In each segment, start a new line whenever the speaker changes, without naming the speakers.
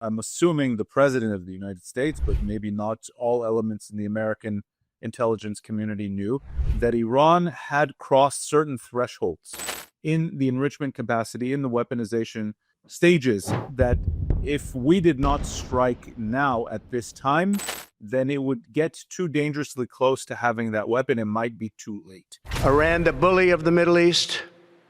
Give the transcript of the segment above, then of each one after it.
I'm assuming the president of the United States, but maybe not all elements in the American intelligence community knew that Iran had crossed certain thresholds in the enrichment capacity, in the weaponization stages, that if we did not strike now at this time, then it would get too dangerously close to having that weapon. It might be too late.
Iran, the bully of the Middle East,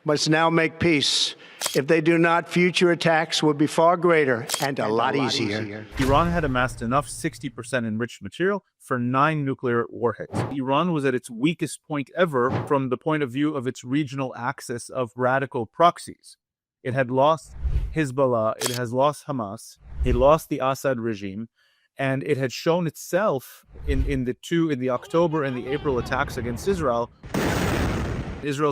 must now make peace. If they do not, future attacks will be far greater and a lot easier.
Iran had amassed enough 60% enriched material for 9 nuclear warheads. Iran was at its weakest point ever from the point of view of its regional axis of radical proxies. It had lost Hezbollah, it has lost Hamas, it lost the Assad regime, and it had shown itself in the October and the April attacks against Israel's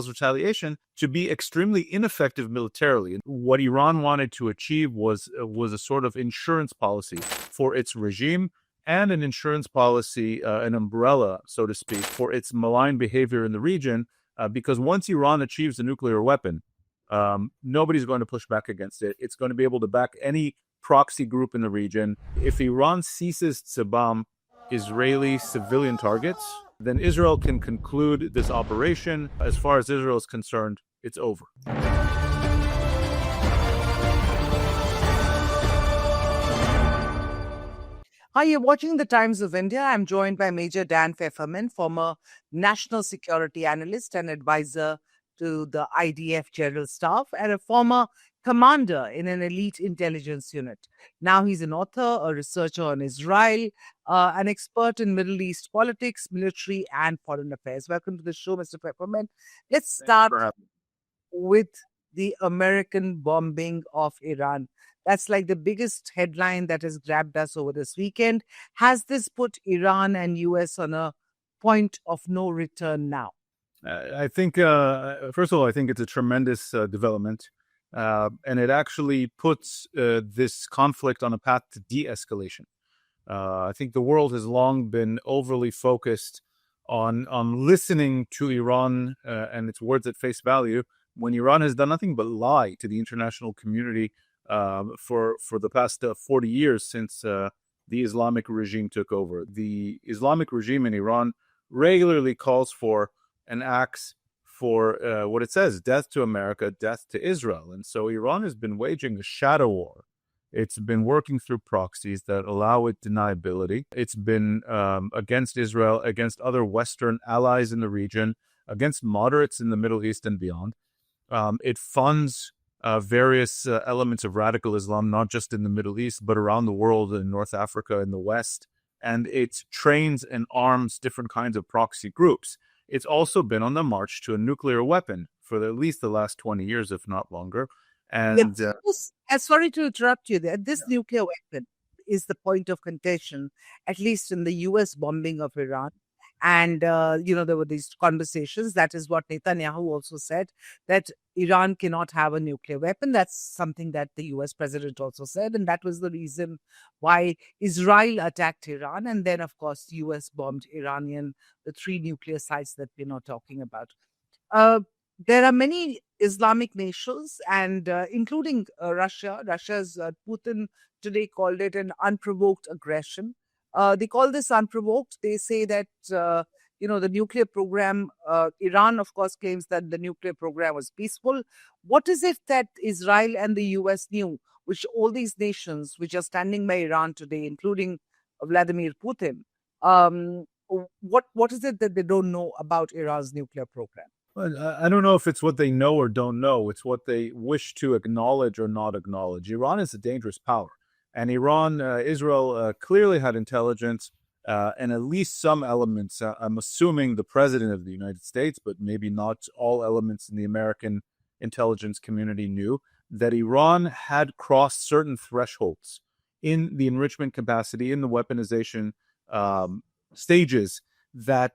retaliation, to be extremely ineffective militarily. What Iran wanted to achieve was a sort of insurance policy for its regime, and an insurance policy, an umbrella, so to speak, for its malign behavior in the region, because once Iran achieves a nuclear weapon, nobody's going to push back against it. It's going to be able to back any proxy group in the region. If Iran ceases to bomb Israeli civilian targets, then Israel can conclude this operation. As far as Israel is concerned, it's over.
Hi, you're watching The Times of India. I'm joined by Major Dan Feferman, former national security analyst and advisor to the IDF General Staff, and a former commander in an elite intelligence unit. Now he's an author, a researcher on Israel, an expert in Middle East politics, military, and foreign affairs. Welcome to the show, Mr. Feferman. Let's start with the American bombing of Iran. That's like the biggest headline that has grabbed us over this weekend. Has this put Iran and US on a point of no return now?
I think, first of all, I think it's a tremendous development. And it actually puts this conflict on a path to de-escalation. I think the world has long been overly focused on listening to Iran and its words at face value, when Iran has done nothing but lie to the international community for the past 40 years since the Islamic regime took over. The Islamic regime in Iran regularly calls for and acts for what it says, death to America, death to Israel. And so Iran has been waging a shadow war. It's been working through proxies that allow it deniability. It's been against Israel, against other Western allies in the region, against moderates in the Middle East and beyond. It funds various elements of radical Islam, not just in the Middle East, but around the world, in North Africa, in the West. And it trains and arms different kinds of proxy groups. It's also been on the march to a nuclear weapon for at least the last 20 years, if not longer. And
sorry to interrupt you there. This nuclear weapon is the point of contention, at least in the US bombing of Iran. And, there were these conversations. That is what Netanyahu also said, that Iran cannot have a nuclear weapon. That's something that the US president also said. And that was the reason why Israel attacked Iran. And then, of course, the US bombed the 3 nuclear sites that we're not talking about. There are many Islamic nations, and including Russia. Russia's Putin today called it an unprovoked aggression. They call this unprovoked. They say that, the nuclear program, Iran, of course, claims that the nuclear program was peaceful. What is it that Israel and the US knew, which all these nations which are standing by Iran today, including Vladimir Putin, what is it that they don't know about Iran's nuclear program?
Well, I don't know if it's what they know or don't know. It's what they wish to acknowledge or not acknowledge. Iran is a dangerous power. And Israel clearly had intelligence and at least some elements. I'm assuming the president of the United States, but maybe not all elements in the American intelligence community knew that Iran had crossed certain thresholds in the enrichment capacity, in the weaponization stages, that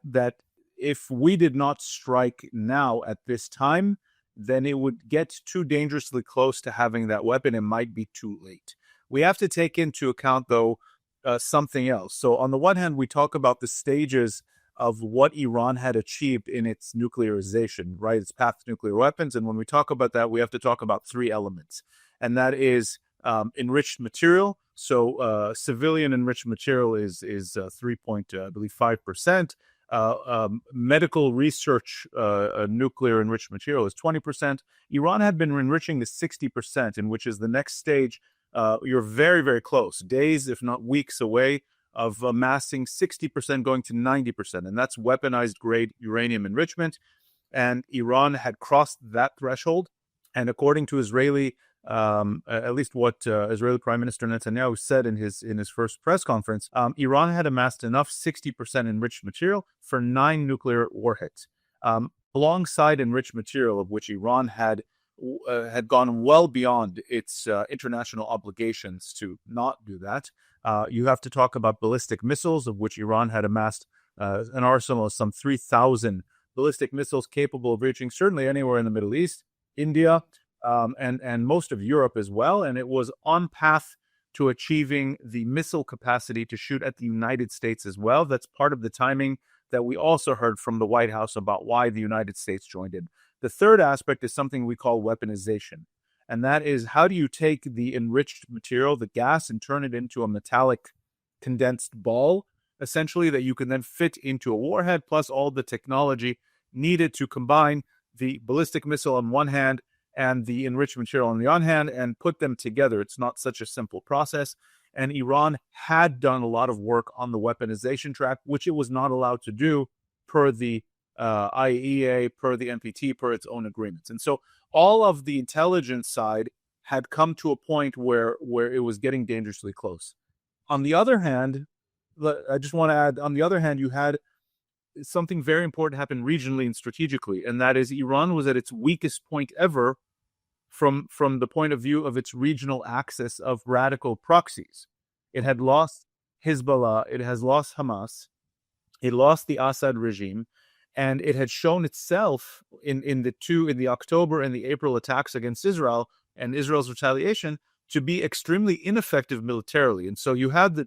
if we did not strike now at this time, then it would get too dangerously close to having that weapon. It might be too late. We have to take into account, though, something else. So on the one hand, we talk about the stages of what Iran had achieved in its nuclearization, right? Its path to nuclear weapons. And when we talk about that, we have to talk about 3 elements. And that is enriched material. So civilian enriched material is 3.5%. Medical research nuclear enriched material is 20%. Iran had been enriching to 60%, in which is the next stage. You're very, very close, days, if not weeks away of amassing 60% going to 90%. And that's weaponized grade uranium enrichment. And Iran had crossed that threshold. And according to Israeli, at least what Israeli Prime Minister Netanyahu said in his first press conference, Iran had amassed enough 60% enriched material for 9 nuclear warheads. Alongside enriched material, of which Iran had gone well beyond its international obligations to not do that. You have to talk about ballistic missiles, of which Iran had amassed an arsenal of some 3,000 ballistic missiles capable of reaching certainly anywhere in the Middle East, India, and most of Europe as well. And it was on path to achieving the missile capacity to shoot at the United States as well. That's part of the timing that we also heard from the White House about why the United States joined in. The third aspect is something we call weaponization. And that is, how do you take the enriched material, the gas, and turn it into a metallic condensed ball, essentially, that you can then fit into a warhead, plus all the technology needed to combine the ballistic missile on one hand and the enriched material on the other hand and put them together. It's not such a simple process. And Iran had done a lot of work on the weaponization track, which it was not allowed to do per the IAEA, per the NPT, per its own agreements. And so all of the intelligence side had come to a point where it was getting dangerously close. On the other hand, I just want to add, on the other hand, you had something very important happen regionally and strategically, and that is Iran was at its weakest point ever from the point of view of its regional axis of radical proxies. It had lost Hezbollah, it has lost Hamas, it lost the Assad regime, and it had shown itself in the October and the April attacks against Israel and Israel's retaliation to be extremely ineffective militarily. And so you had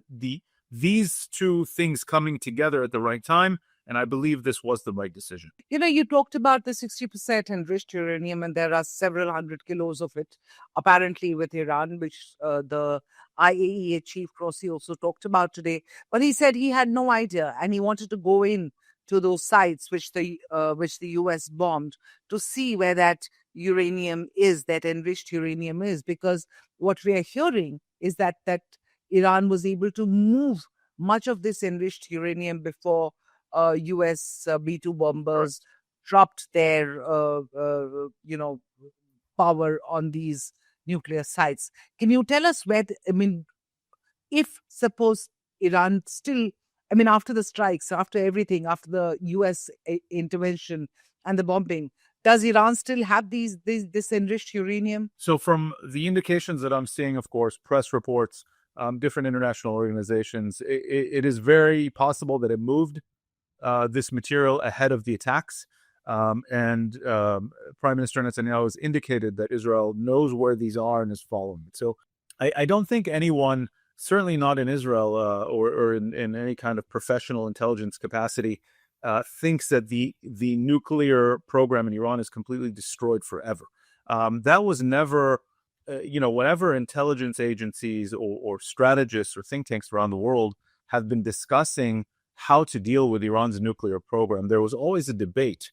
these two things coming together at the right time, and I believe this was the right decision.
You talked about the 60% enriched uranium, and there are several hundred kilos of it, apparently, with Iran, which the IAEA chief Grossi also talked about today. But he said he had no idea, and he wanted to go in to those sites which the US bombed to see where that uranium is, that enriched uranium is, because what we are hearing is that Iran was able to move much of this enriched uranium before US B-2 bombers dropped their power on these nuclear sites. Can you tell us if suppose Iran still, after the strikes, after everything, after the US intervention and the bombing, does Iran still have this enriched uranium?
So from the indications that I'm seeing, of course, press reports, different international organizations, it is very possible that it moved this material ahead of the attacks. And Prime Minister Netanyahu has indicated that Israel knows where these are and is following it. So I don't think anyone, certainly not in Israel or in any kind of professional intelligence capacity, thinks that the nuclear program in Iran is completely destroyed forever. That was never, whenever intelligence agencies or strategists or think tanks around the world have been discussing how to deal with Iran's nuclear program, there was always a debate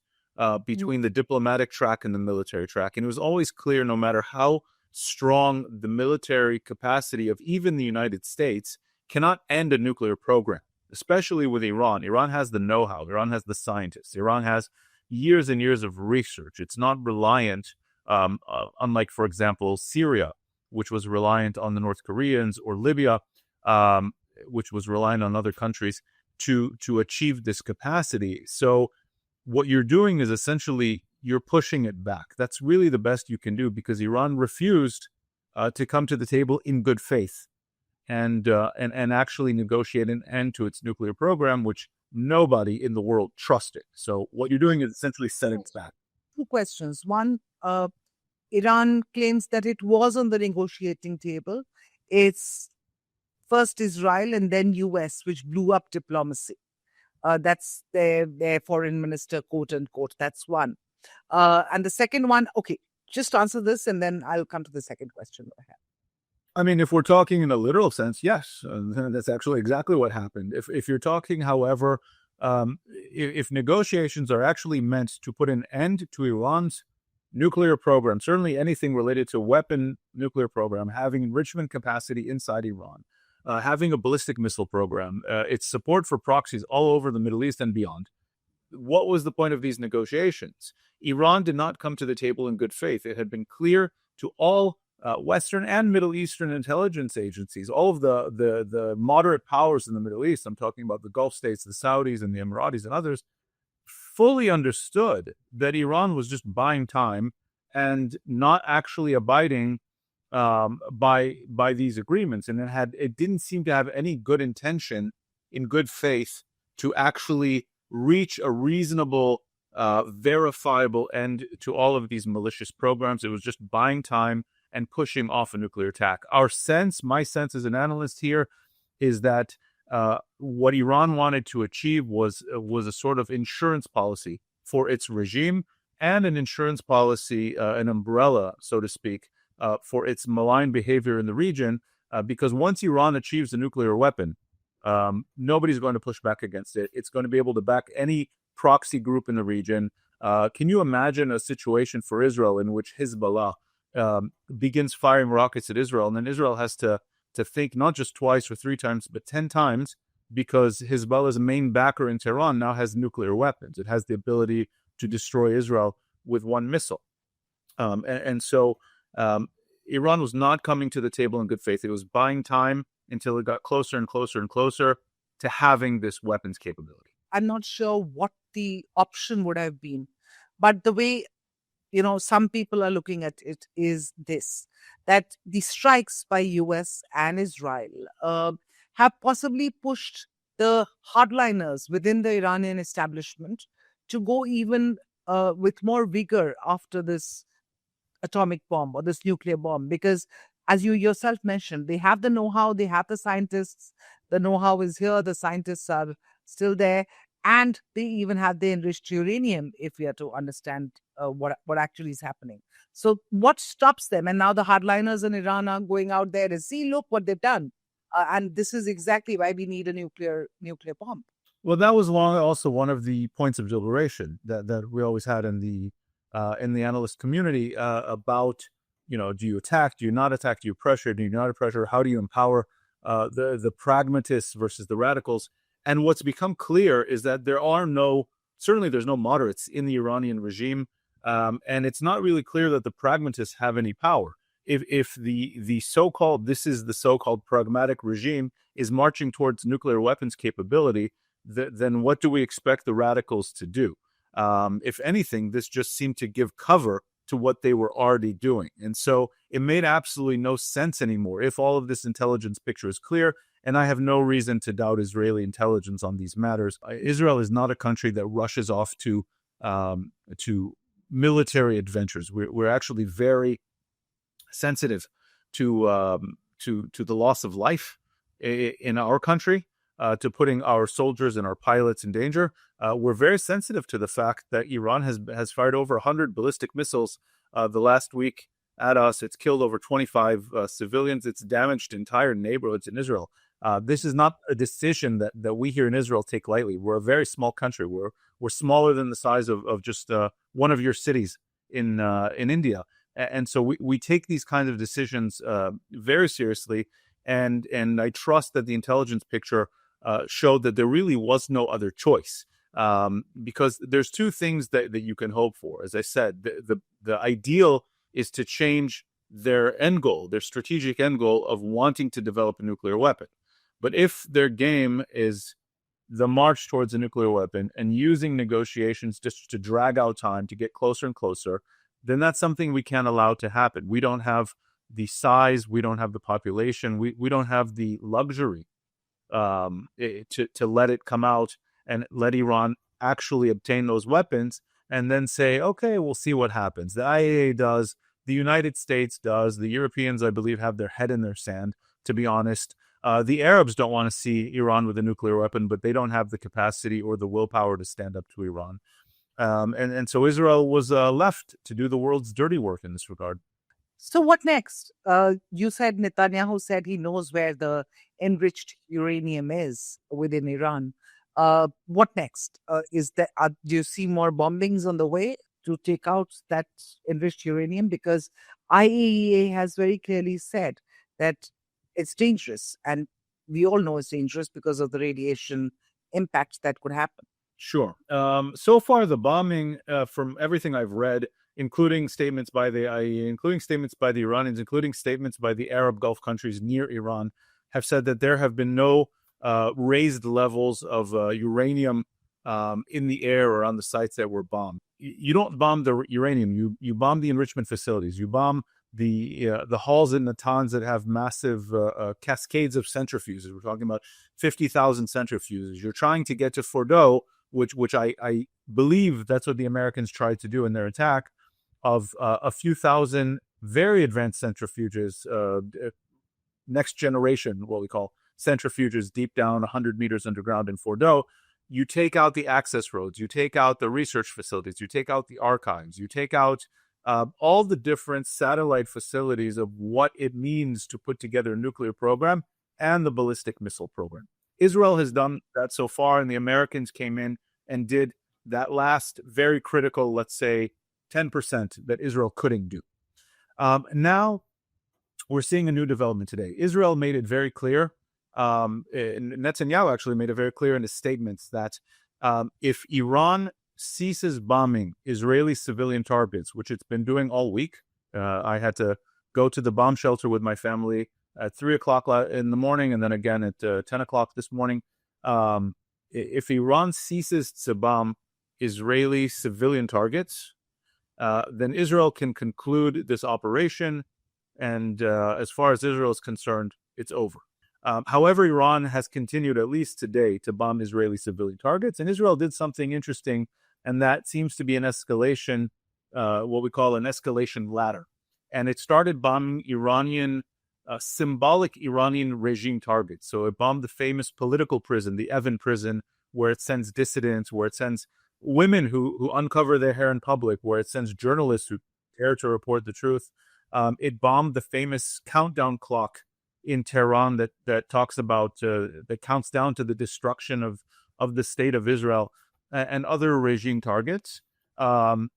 between the diplomatic track and the military track. And it was always clear, no matter how strong the military capacity of even the United States, cannot end a nuclear program, especially with Iran. Iran has the know-how. Iran has the scientists. Iran has years and years of research. It's not reliant, unlike, for example, Syria, which was reliant on the North Koreans, or Libya, which was reliant on other countries to achieve this capacity. So what you're doing is essentially you're pushing it back. That's really the best you can do, because Iran refused to come to the table in good faith and actually negotiate an end to its nuclear program, which nobody in the world trusted. So what you're doing is essentially setting it back.
Two questions. One, Iran claims that it was on the negotiating table. It's first Israel and then US, which blew up diplomacy. That's their foreign minister, quote unquote. That's one. And the second one, okay, just answer this and then I'll come to the second question.
I mean, if we're talking in a literal sense, yes, that's actually exactly what happened. If you're talking, however, if negotiations are actually meant to put an end to Iran's nuclear program, certainly anything related to weapon nuclear program, having enrichment capacity inside Iran, having a ballistic missile program, its support for proxies all over the Middle East and beyond, what was the point of these negotiations? Iran did not come to the table in good faith. It had been clear to all Western and Middle Eastern intelligence agencies, all of the moderate powers in the Middle East. I'm talking about the Gulf states, the Saudis and the Emiratis and others, fully understood that Iran was just buying time and not actually abiding by these agreements, and it didn't seem to have any good intention, in good faith, to actually reach a reasonable, verifiable end to all of these malicious programs. It was just buying time and pushing off a nuclear attack. My sense as an analyst here, is that what Iran wanted to achieve was a sort of insurance policy for its regime, and an insurance policy, an umbrella, so to speak, for its malign behavior in the region. Because once Iran achieves a nuclear weapon, nobody's going to push back against it. It's going to be able to back any proxy group in the region. Can you imagine a situation for Israel in which Hezbollah begins firing rockets at Israel, and then Israel has to think not just twice or three times, but 10 times, because Hezbollah's main backer in Tehran now has nuclear weapons. It has the ability to destroy Israel with one missile. So Iran was not coming to the table in good faith. It was buying time until it got closer and closer and closer to having this weapons capability.
I'm not sure what the option would have been, but the way some people are looking at it is this: that the strikes by US and Israel have possibly pushed the hardliners within the Iranian establishment to go even with more vigor after this atomic bomb or this nuclear bomb, because, as you yourself mentioned, they have the know-how, they have the scientists, the know-how is here, the scientists are still there, and they even have the enriched uranium, if we are to understand what actually is happening. So what stops them? And now the hardliners in Iran are going out there to see, look what they've done. And this is exactly why we need a nuclear bomb.
Well, that was also one of the points of deliberation that we always had in the analyst community, about, do you attack, do you not attack, do you pressure, do you not pressure, how do you empower the pragmatists versus the radicals? And what's become clear is that there's no moderates in the Iranian regime, and it's not really clear that the pragmatists have any power. If the so-called pragmatic regime is marching towards nuclear weapons capability, then what do we expect the radicals to do? If anything, this just seemed to give cover to what they were already doing. And so it made absolutely no sense anymore. If all of this intelligence picture is clear, and I have no reason to doubt Israeli intelligence on these matters, Israel is not a country that rushes off to military adventures. We're actually very sensitive to the loss of life in our country, to putting our soldiers and our pilots in danger. We're very sensitive to the fact that Iran has fired over 100 ballistic missiles the last week at us. It's killed over 25 civilians. It's damaged entire neighborhoods in Israel. This is not a decision that we here in Israel take lightly. We're a very small country. We're smaller than the size of just one of your cities in India. And so we take these kinds of decisions very seriously. And I trust that the intelligence picture showed that there really was no other choice, because there's two things that you can hope for. As I said, the ideal is to change their end goal, their strategic end goal of wanting to develop a nuclear weapon. But if their game is the march towards a nuclear weapon and using negotiations just to drag out time to get closer and closer, then that's something we can't allow to happen. We don't have the size, we don't have the population, we don't have the luxury to let it come out and let Iran actually obtain those weapons and then say, okay, we'll see what happens. The IAEA does, the United States does, the Europeans, I believe, have their head in their sand, to be honest. The Arabs don't want to see Iran with a nuclear weapon, but they don't have the capacity or the willpower to stand up to Iran. And so Israel was left to do the world's dirty work in this regard.
So what next? You said Netanyahu said he knows where the enriched uranium is within Iran. What next? Do you see more bombings on the way to take out that enriched uranium? Because IAEA has very clearly said that it's dangerous, and we all know it's dangerous because of the radiation impact that could happen.
Sure. So far, the bombing, from everything I've read, including statements by the IAEA, including statements by the Iranians, including statements by the Arab Gulf countries near Iran, have said that there have been no raised levels of uranium in the air or on the sites that were bombed. You don't bomb the uranium; you bomb the enrichment facilities. You bomb the halls and Natanz that have massive cascades of centrifuges. We're talking about 50,000 centrifuges. You're trying to get to Fordow, which I believe that's what the Americans tried to do in their attack, of a few thousand very advanced centrifuges, next generation, what we call centrifuges, deep down 100 meters underground in Fordow. You take out the access roads, you take out the research facilities, you take out the archives, you take out all the different satellite facilities of what it means to put together a nuclear program and the ballistic missile program. Israel has done that so far, and the Americans came in and did that last very critical, let's say, 10% that Israel couldn't do. Now we're seeing a new development today. Israel made it very clear. Netanyahu actually made it very clear in his statements that if Iran ceases bombing Israeli civilian targets, which it's been doing all week, I had to go to the bomb shelter with my family at 3 o'clock in the morning and then again at 10 o'clock this morning. If Iran ceases to bomb Israeli civilian targets, then Israel can conclude this operation. And as far as Israel is concerned, it's over. However, Iran has continued, at least today, to bomb Israeli civilian targets. And Israel did something interesting, and that seems to be an escalation, what we call an escalation ladder. And it started bombing symbolic Iranian regime targets. So it bombed the famous political prison, the Evin prison, where it sends dissidents, where it sends women who uncover their hair in public, where it sends journalists who dare to report the truth. It bombed the famous countdown clock in Tehran that talks about that counts down to the destruction of the state of Israel and other regime targets. And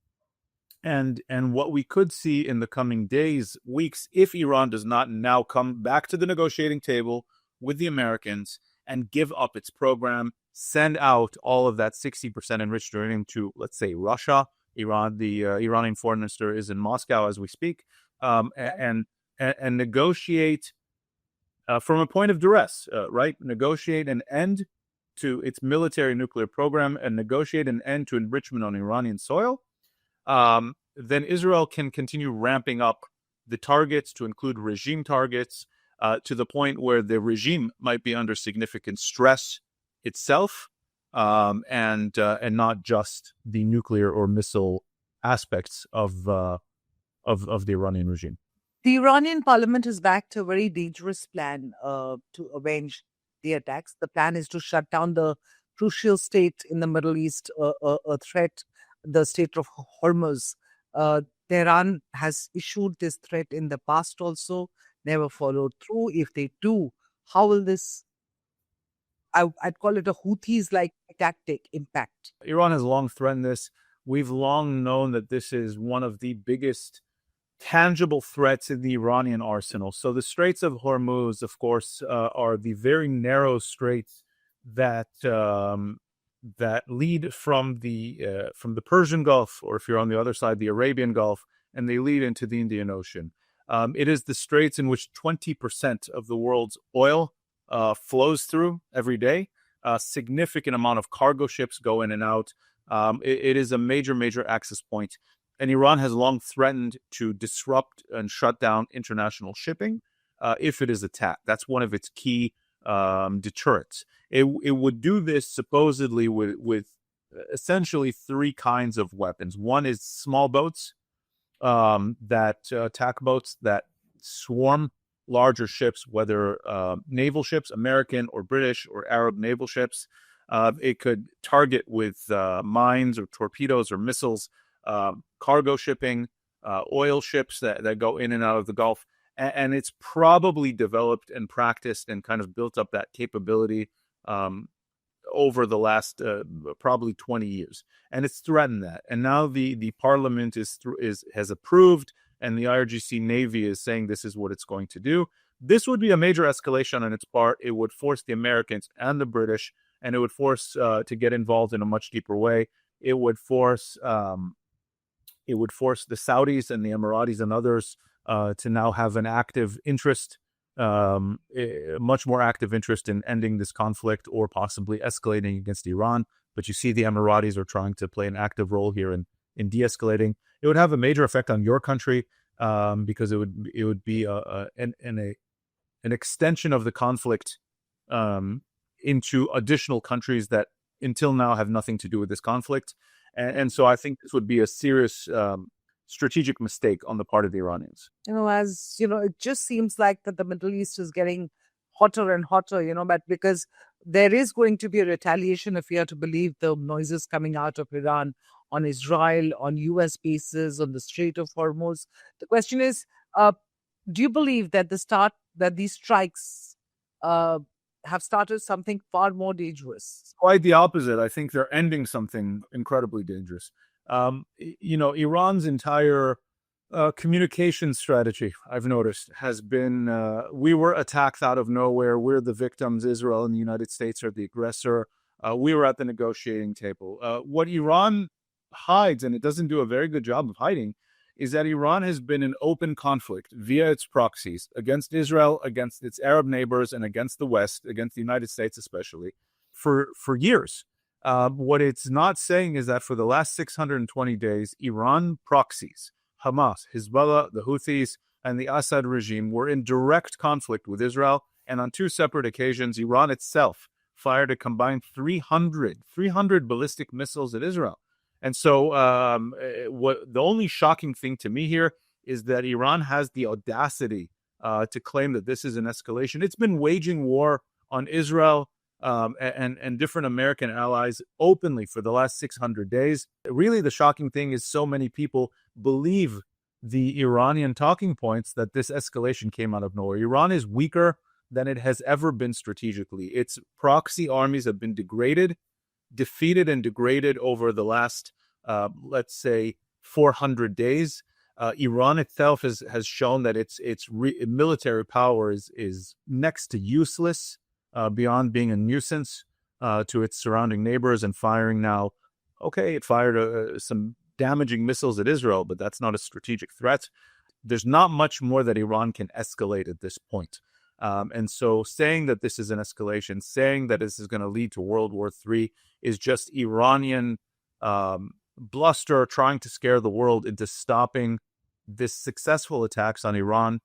what we could see in the coming days, weeks, if Iran does not now come back to the negotiating table with the Americans and give up its program, send out all of that 60% enriched uranium to, let's say, Russia. The Iranian foreign minister is in Moscow as we speak, and negotiate from a point of duress, right? Negotiate an end to its military nuclear program and negotiate an end to enrichment on Iranian soil. Then Israel can continue ramping up the targets to include regime targets to the point where the regime might be under significant stress itself, and not just the nuclear or missile aspects of the Iranian regime.
The Iranian parliament has backed a very dangerous plan to avenge the attacks. The plan is to shut down the crucial state in the Middle East, a threat, the Strait of Hormuz. Tehran has issued this threat in the past also, never followed through. If they do, how will this, I'd call it a Houthis-like tactic, impact?
Iran has long threatened this. We've long known that this is one of the biggest tangible threats in the Iranian arsenal. So the Straits of Hormuz, of course, are the very narrow straits that lead from the Persian Gulf, or if you're on the other side, the Arabian Gulf, and they lead into the Indian Ocean. It is the straits in which 20% of the world's oil flows through every day. A significant amount of cargo ships go in and out. It is a major access point. And Iran has long threatened to disrupt and shut down international shipping if it is attacked. That's one of its key deterrents. It would do this supposedly with essentially three kinds of weapons. One is small boats, attack boats that swarm larger ships, whether naval ships, American or British or Arab naval ships. It could target with mines or torpedoes or missiles cargo shipping, oil ships that go in and out of the Gulf. And it's probably developed and practiced and kind of built up that capability over the last probably 20 years. And it's threatened that. And now the parliament has approved, and the IRGC Navy is saying this is what it's going to do. This would be a major escalation on its part. It would force the Americans and the British, and it would force to get involved in a much deeper way. It would force the Saudis and the Emiratis and others to now have an active interest, much more active interest in ending this conflict or possibly escalating against Iran. But you see the Emiratis are trying to play an active role here in de-escalating. It would have a major effect on your country because it would be an extension of the conflict into additional countries that until now have nothing to do with this conflict. And so I think this would be a serious strategic mistake on the part of the Iranians.
As you know, it just seems like that the Middle East is getting hotter and hotter, but because there is going to be a retaliation, if we are to believe the noises coming out of Iran on Israel, on US bases, on the Strait of Hormuz. The question is, do you believe that these strikes have started something far more dangerous?
Quite the opposite. I think they're ending something incredibly dangerous. Iran's entire communication strategy, I've noticed, has been we were attacked out of nowhere. We're the victims. Israel and the United States are the aggressor. We were at the negotiating table. What Iran hides, and it doesn't do a very good job of hiding, is that Iran has been in open conflict via its proxies against Israel, against its Arab neighbors, and against the West, against the United States especially, for years. What it's not saying is that for the last 620 days, Iran proxies, Hamas, Hezbollah, the Houthis, and the Assad regime were in direct conflict with Israel. And on two separate occasions, Iran itself fired a combined 300 ballistic missiles at Israel. And so the only shocking thing to me here is that Iran has the audacity to claim that this is an escalation. It's been waging war on Israel and different American allies openly for the last 600 days. Really, the shocking thing is so many people believe the Iranian talking points that this escalation came out of nowhere. Iran is weaker than it has ever been strategically. Its proxy armies have been defeated and degraded over the last, let's say, 400 days. Iran itself has shown that its military power is next to useless, beyond being a nuisance to its surrounding neighbors, and firing now. Okay, it fired some damaging missiles at Israel, but that's not a strategic threat. There's not much more that Iran can escalate at this point. And so saying that this is an escalation, saying that this is going to lead to World War III is just Iranian bluster, trying to scare the world into stopping this successful attacks on Iran,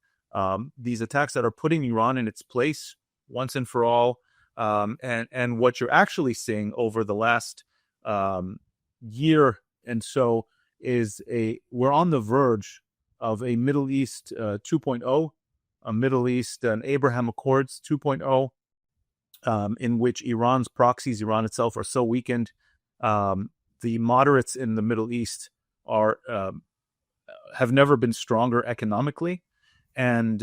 these attacks that are putting Iran in its place once and for all. And what you're actually seeing over the last year and so is we're on the verge of a Middle East 2.0, a Middle East, an Abraham Accords 2.0, in which Iran's proxies, Iran itself, are so weakened. The moderates in the Middle East have never been stronger economically, and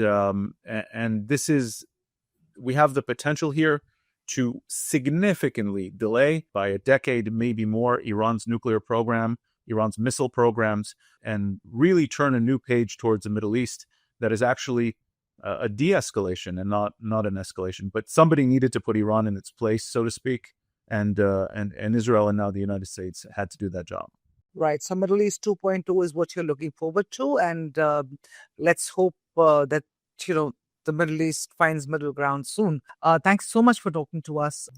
we have the potential here to significantly delay by a decade, maybe more, Iran's nuclear program, Iran's missile programs, and really turn a new page towards the Middle East that is actually a de-escalation and not an escalation. But somebody needed to put Iran in its place, so to speak, and Israel and now the United States had to do that job.
Right. So Middle East 2.2 is what you're looking forward to, and let's hope that the Middle East finds middle ground soon. Thanks so much for talking to us.